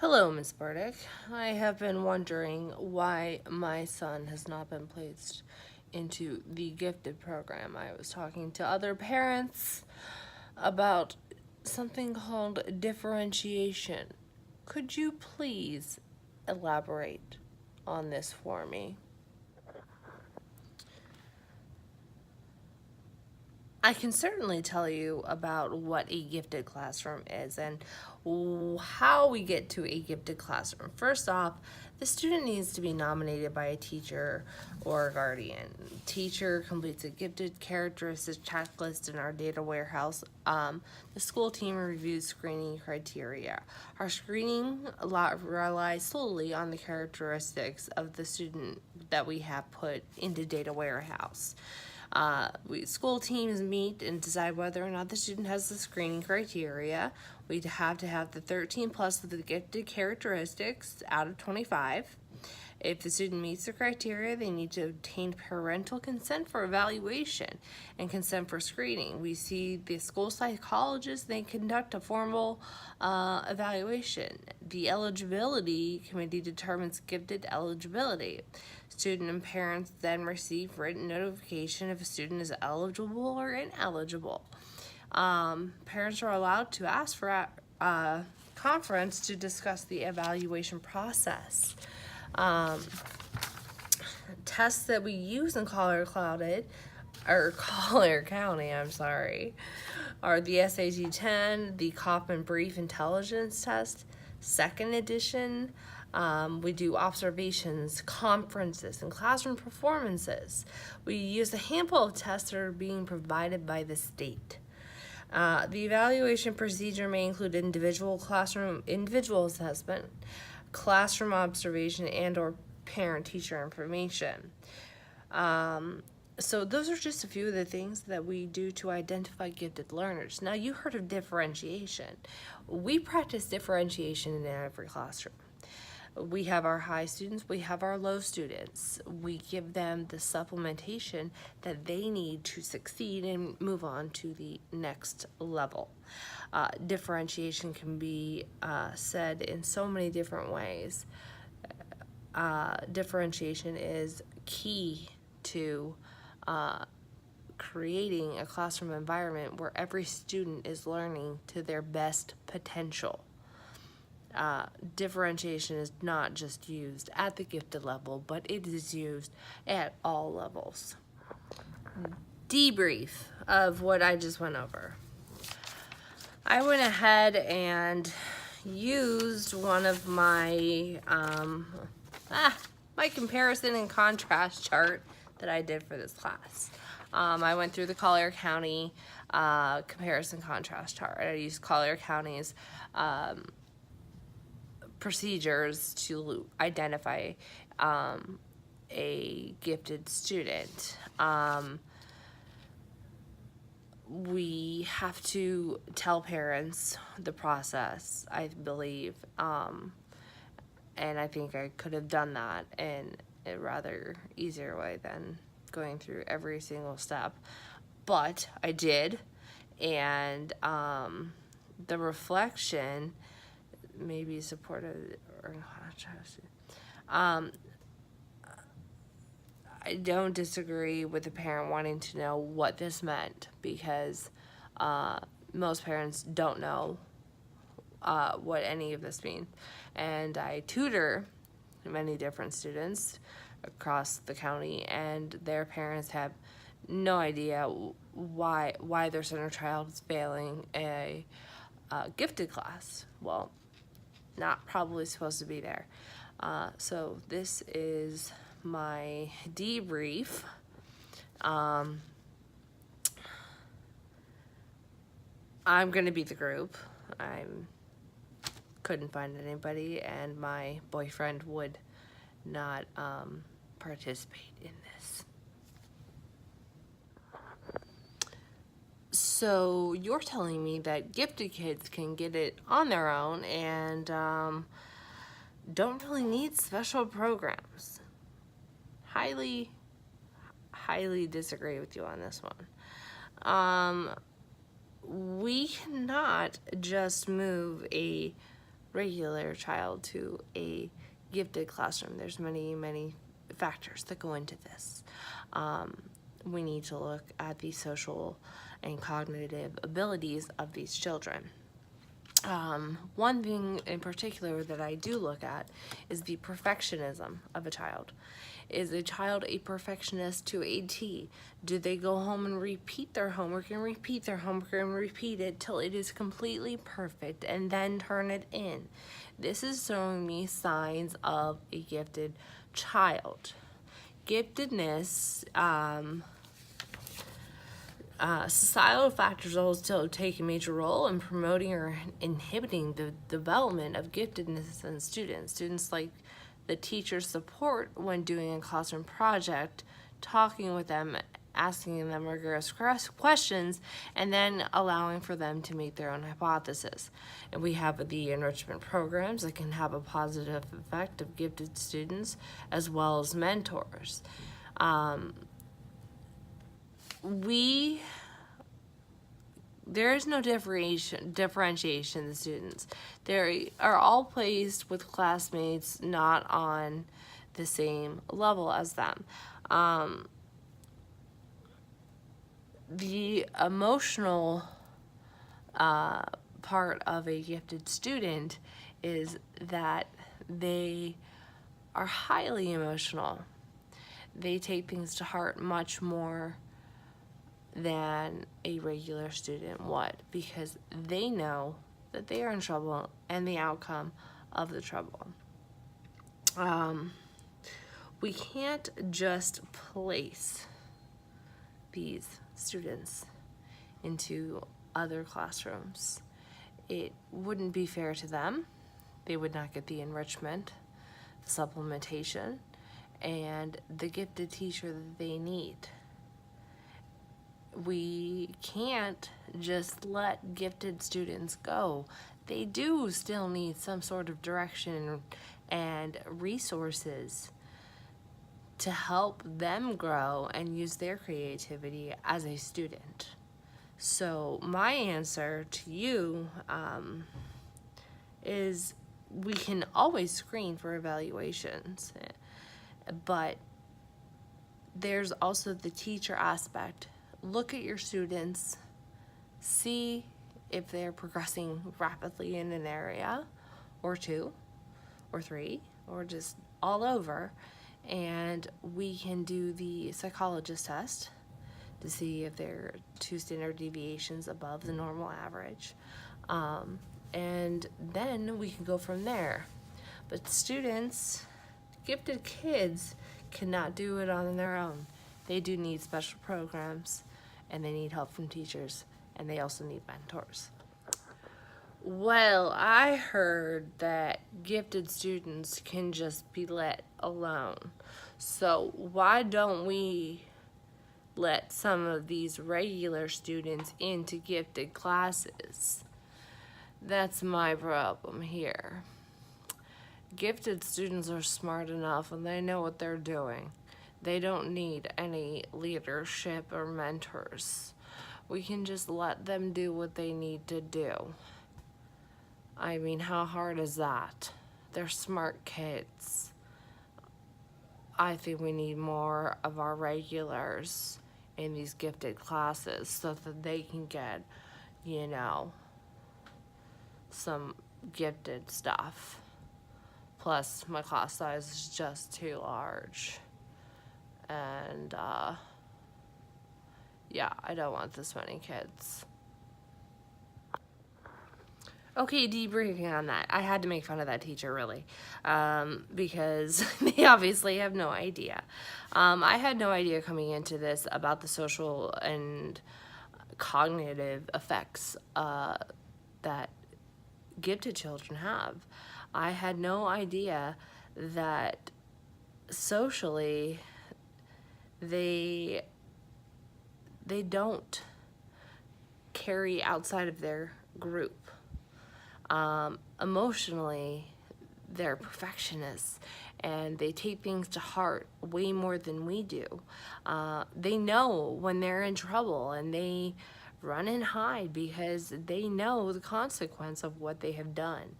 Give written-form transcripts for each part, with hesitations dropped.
Hello, Miss Burdick. I have been wondering why my son has not been placed into the gifted program. I was talking to other parents about something called differentiation. Could you please elaborate on this for me? I can certainly tell you about what a gifted classroom is and how we get to a gifted classroom. First off, the student needs to be nominated by a teacher or a guardian. Teacher completes a gifted characteristics checklist in our data warehouse. The school team reviews screening criteria. Our screening relies solely on the characteristics of the student that we have put into data warehouse. School teams meet and decide whether or not the student has the screening criteria. We have to have the 13 plus of the gifted characteristics out of 25. If the student meets the criteria, they need to obtain parental consent for evaluation and consent for screening. We see the school psychologist, they conduct a formal evaluation. The eligibility committee determines gifted eligibility. Student and parents then receive written notification if a student is eligible or ineligible. Parents are allowed to ask for a conference to discuss the evaluation process. Tests that we use in Collier County, are the SAT-10, the Kauffman Brief Intelligence Test, second edition. We do observations, conferences, and classroom performances. We use a handful of tests that are being provided by the state. The evaluation procedure may include individual assessment, classroom observation, and or parent-teacher information. So those are just a few of the things that we do to identify gifted learners. Now, you heard of differentiation. We practice differentiation in every classroom. We have our high students, we have our low students. We give them the supplementation that they need to succeed and move on to the next level. Differentiation can be said in so many different ways. Differentiation is key to creating a classroom environment where every student is learning to their best potential. Differentiation is not just used at the gifted level, but it is used at all levels. Debrief of what I just went over. I went ahead and used one of my my comparison and contrast chart that I did for this class. I went through the Collier County comparison contrast chart. I used Collier County's procedures to identify a gifted student. We have to tell parents the process, I believe, and I think I could have done that in a rather easier way than going through every single step, but I did, and the reflection maybe supportive or I don't disagree with the parent wanting to know what this meant, because most parents don't know what any of this means. And I tutor many different students across the county, and their parents have no idea why their son or child is failing a gifted class. Well, not probably supposed to be there. So this is my debrief. I'm gonna be the group. I couldn't find anybody, and my boyfriend would not participate in this. So you're telling me that gifted kids can get it on their own and don't really need special programs. Highly disagree with you on this one. We cannot just move a regular child to a gifted classroom. There's many factors that go into this. We need to look at the social and cognitive abilities of these children. One thing in particular that I do look at is the perfectionism of a child. Is a child a perfectionist to a T? Do they go home and repeat their homework and repeat their homework and repeat it till it is completely perfect and then turn it in? This is showing me signs of a gifted child. Giftedness, societal factors also take a major role in promoting or inhibiting the development of giftedness in students. Students like the teacher's support when doing a classroom project, talking with them, asking them rigorous questions, and then allowing for them to make their own hypothesis. And we have the enrichment programs that can have a positive effect of gifted students as well as mentors. There is no differentiation in the students. They are all placed with classmates not on the same level as them. The emotional part of a gifted student is that they are highly emotional. They take things to heart much more than a regular student would, because they know that they are in trouble and the outcome of the trouble. We can't just place these students into other classrooms. It wouldn't be fair to them. They would not get the enrichment, the supplementation, and the gifted teacher that they need. We can't just let gifted students go. They do still need some sort of direction and resources to help them grow and use their creativity as a student. So my answer to you is we can always screen for evaluations, but there's also the teacher aspect. Look at your students, see if they're progressing rapidly in an area or two or three or just all over, and we can do the psychologist test to see if they're 2 standard deviations above the normal average, and then we can go from there. But students, gifted kids, cannot do it on their own. They do need special programs, and they need help from teachers, and they also need mentors. Well, I heard that gifted students can just be let alone. So why don't we let some of these regular students into gifted classes? That's my problem here. Gifted students are smart enough and they know what they're doing. They don't need any leadership or mentors. We can just let them do what they need to do. I mean, how hard is that? They're smart kids. I think we need more of our regulars in these gifted classes so that they can get, some gifted stuff. Plus, my class size is just too large. And, I don't want this many kids. Okay, debriefing on that. I had to make fun of that teacher, really, because they obviously have no idea. I had no idea coming into this about the social and cognitive effects that gifted children have. I had no idea that socially they don't carry outside of their group. Emotionally, they're perfectionists and they take things to heart way more than we do. They know when they're in trouble and they run and hide because they know the consequence of what they have done.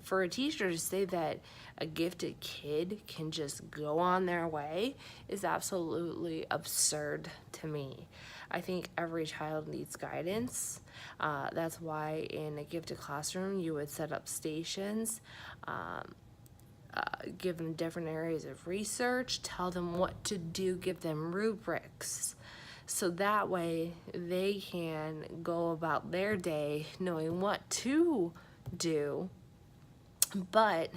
For a teacher to say that a gifted kid can just go on their way is absolutely absurd to me. I think every child needs guidance. That's why in a gifted classroom you would set up stations, give them different areas of research, tell them what to do, give them rubrics. So that way they can go about their day knowing what to do, but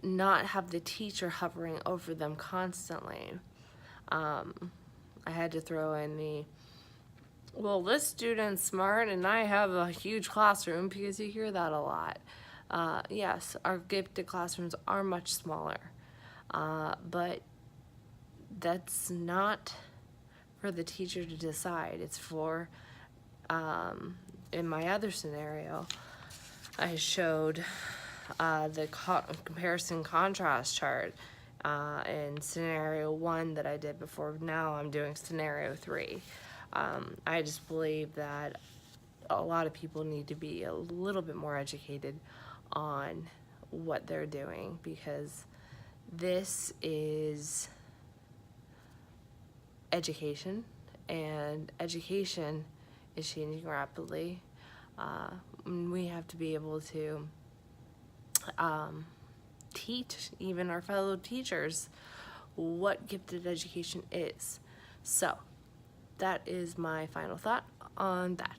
not have the teacher hovering over them constantly. I had to throw in well, this student's smart and I have a huge classroom, because you hear that a lot. Yes, our gifted classrooms are much smaller, but that's not for the teacher to decide. It's for, in my other scenario, I showed the comparison contrast chart in scenario 1 that I did before. Now I'm doing scenario 3. I just believe that a lot of people need to be a little bit more educated on what they're doing, because this is education, and education is changing rapidly. We have to be able to teach even our fellow teachers what gifted education is. So that is my final thought on that.